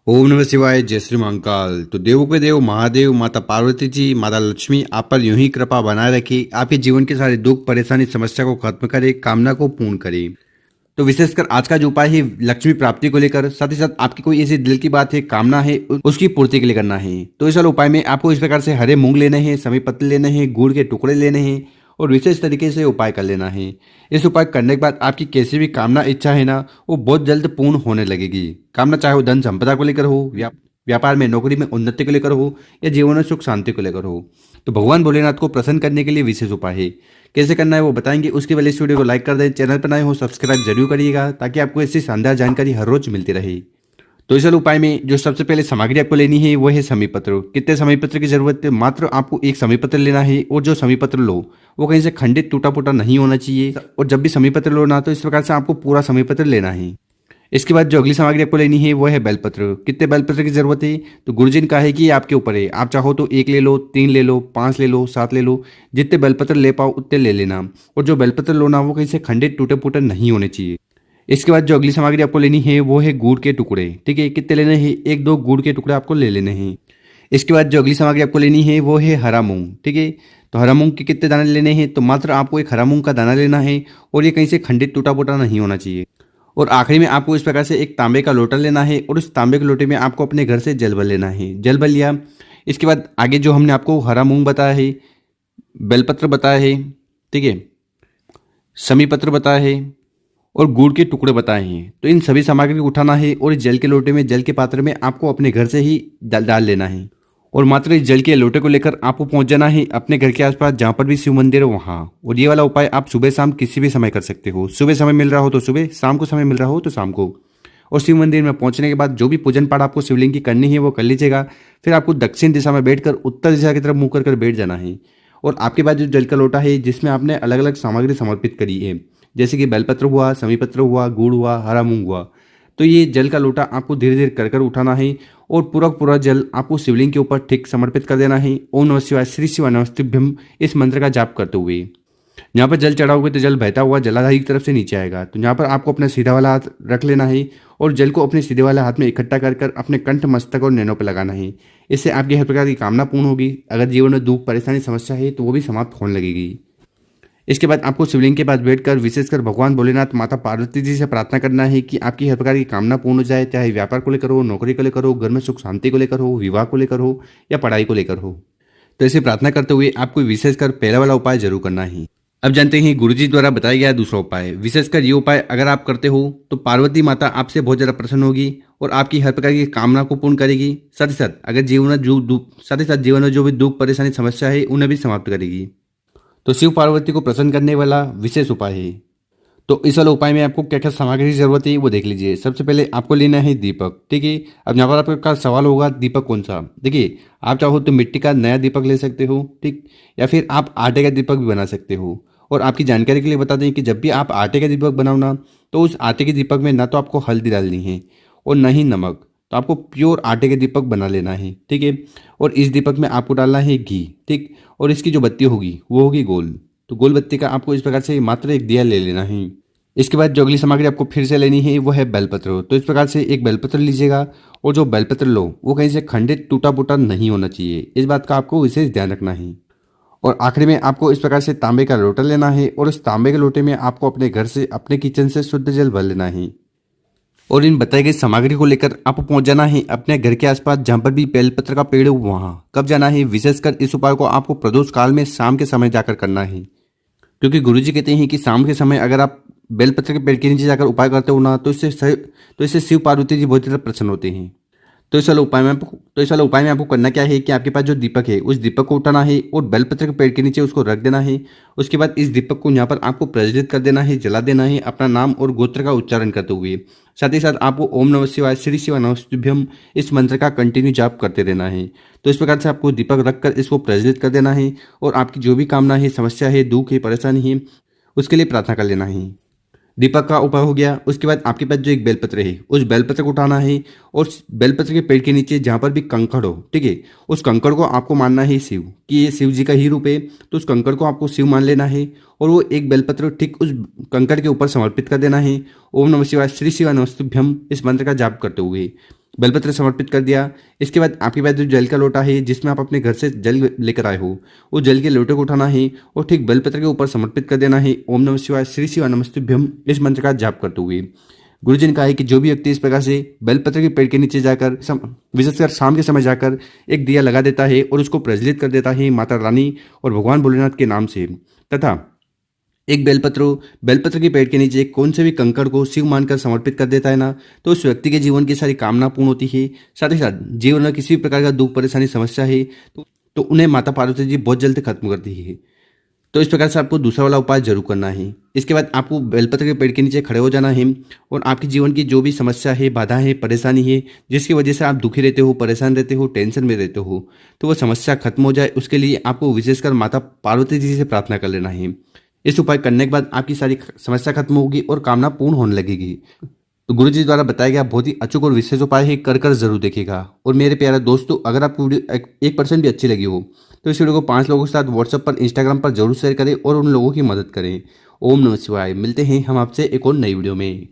ओम नमः शिवाय। जय श्री महाकाल। तो देवों के देव महादेव माता पार्वती जी माता लक्ष्मी आप पर यूं ही कृपा बनाए रखी, आपके जीवन के सारे दुख परेशानी समस्या को खत्म करे, कामना को पूर्ण करे। तो विशेषकर आज का जो उपाय है लक्ष्मी प्राप्ति को लेकर, साथ ही साथ आपकी कोई ऐसी दिल की बात है, कामना है, उसकी पूर्ति के लिए करना है। तो इस वाले उपाय में आपको इस प्रकार से हरे मूंग लेने हैं, समी पत्ते लेने हैं, गुड़ के टुकड़े लेने हैं और विशेष तरीके से उपाय कर लेना है। इस उपाय करने के बाद आपकी कैसी भी कामना इच्छा है ना, वो बहुत जल्द पूर्ण होने लगेगी। कामना चाहे वो धन संपदा को लेकर हो, व्यापार में नौकरी में उन्नति को लेकर हो या जीवन में सुख शांति को लेकर हो। तो भगवान भोलेनाथ को प्रसन्न करने के लिए विशेष उपाय है। कैसे करना है वो बताएंगे, उसके पहले इस वीडियो को लाइक कर दें, चैनल पर नए हो सब्सक्राइब जरूर करिएगा ताकि आपको ऐसी शानदार जानकारी हर रोज मिलती रहे। तो इस वाले उपाय में जो सबसे पहले सामग्री आपको लेनी है वो है समी पत्र। कितने समी पत्र की जरूरत है? मात्र आपको एक समी पत्र लेना है और जो समी पत्र लो वो कहीं से खंडित टूटा फूटा नहीं होना चाहिए। और जब भी समी पत्र लो ना तो इस प्रकार से आपको पूरा समी पत्र लेना है। इसके बाद जो अगली सामग्री आपको लेनी है वो है बेलपत्र। कितने बेलपत्र की जरूरत है? तो गुरुजन का है कि आपके ऊपर है, आप चाहो तो 1 ले लो, 3 ले लो, 5 ले लो, 7 ले लो, जितने बेलपत्र ले पाओ उतने ले लेना। और जो बेलपत्र लो ना वो कहीं से खंडित टूटे फूटे नहीं होने चाहिए। इसके बाद जो अगली सामग्री आपको लेनी है वो है गुड़ के टुकड़े। ठीक है, कितने लेने हैं? 1-2 गुड़ के टुकड़े आपको ले लेने हैं। इसके बाद जो अगली सामग्री आपको लेनी है वो है हरा मूंग। ठीक है, तो हरा मूंग के कितने दाने लेने हैं? तो मात्र आपको एक हरा मूंग का दाना लेना है और ये कहीं से खंडित टूटा फूटा नहीं होना चाहिए। और आखिरी में आपको इस प्रकार से एक तांबे का लोटा लेना है और उस तांबे के लोटे में आपको अपने घर से जल भर लेना है। जल भर लिया, इसके बाद आगे जो हमने आपको हरा मूंग बताया है, बेलपत्र बताया है, ठीक है, समी पत्र बताया है और गुड़ के टुकड़े बताए हैं। तो इन सभी सामग्री को उठाना है और इस जल के लोटे में, जल के पात्र में आपको अपने घर से ही डाल लेना है। और मात्र इस जल के लोटे को लेकर आपको पहुंच जाना है अपने घर के आसपास जहां पर भी शिव मंदिर है वहां। और ये वाला उपाय आप सुबह शाम किसी भी समय कर सकते हो। सुबह समय मिल रहा हो तो सुबह, शाम को समय मिल रहा हो तो शाम को। और शिव मंदिर में पहुंचने के बाद जो भी पूजन पाठ आपको शिवलिंग की करनी है वो कर लीजिएगा। फिर आपको दक्षिण दिशा में बैठकर उत्तर दिशा की तरफ मुंह कर बैठ जाना है। और आपके पास जो जल का लोटा है जिसमें आपने अलग अलग सामग्री समर्पित करी है, जैसे कि बेलपत्र हुआ, समी पत्र हुआ, गुड़ हुआ, हरा मूंग हुआ, तो ये जल का लोटा आपको धीरे धीरे कर उठाना है और पूरा पूरा जल आपको शिवलिंग के ऊपर ठीक समर्पित कर देना है। ओम नमः शिवाय, श्री शिवाय नमस्तुभ्यम इस मंत्र का जाप करते हुए यहाँ पर जल चढ़ाओगे तो जल बहता हुआ जलाधारी की तरफ से नीचे आएगा। तो यहाँ पर आपको अपना सीधा वाला हाथ रख लेना है और जल को अपने सीधे वाले हाथ में इकट्ठा कर अपने कंठ, मस्तक और नैनों पर लगाना है। इससे आपकी हर प्रकार की कामना पूर्ण होगी। अगर जीवन में दुख परेशानी समस्या है तो वो भी समाप्त होने लगेगी। इसके बाद आपको शिवलिंग के पास बैठकर विशेषकर भगवान भोलेनाथ माता पार्वती जी से प्रार्थना करना है कि आपकी हर प्रकार की कामना पूर्ण हो जाए, चाहे व्यापार को लेकर हो, नौकरी को लेकर हो, घर में सुख शांति को लेकर हो, विवाह को लेकर हो या पढ़ाई को लेकर हो। तो ऐसे प्रार्थना करते हुए आपको विशेषकर पहला वाला उपाय जरूर करना है। अब जानते हैं गुरुजी द्वारा बताया गया दूसरा उपाय। विशेषकर ये उपाय अगर आप करते हो तो पार्वती माता आपसे बहुत ज्यादा प्रसन्न होगी और आपकी हर प्रकार की कामना को पूर्ण करेगी। साथ ही साथ जीवन में जो भी दुख परेशानी समस्या है उन्हें भी समाप्त करेगी। तो शिव पार्वती को प्रसन्न करने वाला विशेष उपाय है। तो इस वाले उपाय में आपको क्या क्या सामग्री की जरूरत है वो देख लीजिए। सबसे पहले आपको लेना है दीपक। ठीक है, अब यहाँ पर आपका सवाल होगा दीपक कौन सा? देखिए, आप चाहो तो मिट्टी का नया दीपक ले सकते हो, ठीक, या फिर आप आटे का दीपक भी बना सकते हो। और आपकी जानकारी के लिए बता दें कि जब भी आप आटे का दीपक बनाओ ना तो उस आटे के दीपक में ना तो आपको हल्दी डालनी है और न ही नमक। तो आपको प्योर आटे के दीपक बना लेना है। ठीक है, और इस दीपक में आपको डालना है घी। ठीक, और इसकी जो बत्ती होगी वो होगी गोल। तो गोल बत्ती का आपको इस प्रकार से मात्र एक दिया ले लेना है। इसके बाद जो अगली सामग्री आपको फिर से लेनी है वो है बेलपत्र। तो इस प्रकार से एक बेलपत्र लीजिएगा और जो बेलपत्र लो वो कहीं से खंडित टूटा फूटा नहीं होना चाहिए। इस बात का आपको विशेष ध्यान रखना है। और आखिरी में आपको इस प्रकार से तांबे का लोटा लेना है और इस तांबे के लोटे में आपको अपने घर से, अपने किचन से शुद्ध जल भर लेना है। और इन बताई गई सामग्री को लेकर आपको पहुंच जाना है अपने घर के आसपास जहां पर भी बेलपत्र का पेड़ हो वहां। कब जाना है? विशेषकर इस उपाय को आपको प्रदोष काल में शाम के समय जाकर करना है, क्योंकि गुरुजी कहते हैं कि शाम के समय अगर आप बेलपत्र के पेड़ के नीचे जाकर उपाय करते हो ना तो इससे शिव पार्वती जी बहुत ज़्यादा प्रसन्न होते हैं। तो इस वाले उपाय में आपको करना क्या है कि आपके पास जो दीपक है उस दीपक को उठाना है और बेलपत्र के पेड़ के नीचे उसको रख देना है। उसके बाद इस दीपक को यहाँ पर आपको प्रज्वलित कर देना है, जला देना है अपना नाम और गोत्र का उच्चारण करते हुए। साथ ही साथ आपको ओम नमः शिवाय, श्री शिवाय नमस्तुभ्यम इस मंत्र का कंटिन्यू जाप करते रहना है। तो इस प्रकार से आपको दीपक रखकर इसको प्रज्वलित कर देना है और आपकी जो भी कामना है, समस्या है, दुख है, परेशानी है, उसके लिए प्रार्थना कर लेना है। दीपक का उपाय हो गया। उसके बाद आपके पास जो एक बेलपत्र है उस बेलपत्र को उठाना है और बेलपत्र के पेड़ के नीचे जहाँ पर भी कंकड़ हो, ठीक है, उस कंकड़ को आपको मानना है शिव, कि ये शिव जी का ही रूप है। तो उस कंकड़ को आपको शिव मान लेना है और वो एक बेलपत्र ठीक उस कंकड़ के ऊपर समर्पित कर देना है। ओम नमः शिवाय, श्री शिवाय नमस्तुभ्यम इस मंत्र का जाप करते हुए बेलपत्र समर्पित कर दिया। इसके बाद आपके पास जो जल का लोटा है जिसमें आप अपने घर से जल लेकर आए हो, वो जल के लोटे को उठाना है और ठीक बेलपत्र के ऊपर समर्पित कर देना है। ओम नमः शिवाय, श्री शिवाय नमस्तुभ्यम, इस मंत्र का जाप करते हुए। गुरुजी ने कहा है कि जो भी व्यक्ति इस प्रकार से बेलपत्र के पेड़ के नीचे जाकर विशेषकर शाम के समय जाकर एक दिया लगा देता है और उसको प्रज्वलित कर देता है माता रानी और भगवान भोलेनाथ के नाम से, तथा एक बेलपत्र के पेड़ के नीचे कौन से भी कंकड़ को शिव मानकर समर्पित कर देता है ना, तो उस व्यक्ति के जीवन की सारी कामना पूर्ण होती है। साथ ही साथ जीवन में किसी भी प्रकार का दुख परेशानी समस्या है तो उन्हें माता पार्वती जी बहुत जल्द खत्म करती है। तो इस प्रकार से आपको दूसरा वाला उपाय जरूर करना है। इसके बाद आपको बेलपत्र के पेड़ के नीचे खड़े हो जाना है और आपके जीवन की जो भी समस्या है, बाधा है, परेशानी है, जिसकी वजह से आप दुखी रहते हो, परेशान रहते हो, टेंशन में रहते हो, तो वह समस्या खत्म हो जाए, उसके लिए आपको विशेषकर माता पार्वती जी से प्रार्थना कर लेना है। इस उपाय करने के बाद आपकी सारी समस्या खत्म होगी और कामना पूर्ण होने लगेगी। तो गुरु जी द्वारा बताया गया बहुत ही अचूक और विशेष उपाय है, कर जरूर देखिएगा। और मेरे प्यारे दोस्तों, अगर आपको वीडियो 1% भी अच्छी लगी हो तो इस वीडियो को 5 लोगों के साथ व्हाट्सएप पर, इंस्टाग्राम पर जरूर शेयर करें और उन लोगों की मदद करें। ओम नमः शिवाय। मिलते हैं हम आपसे एक और नई वीडियो में।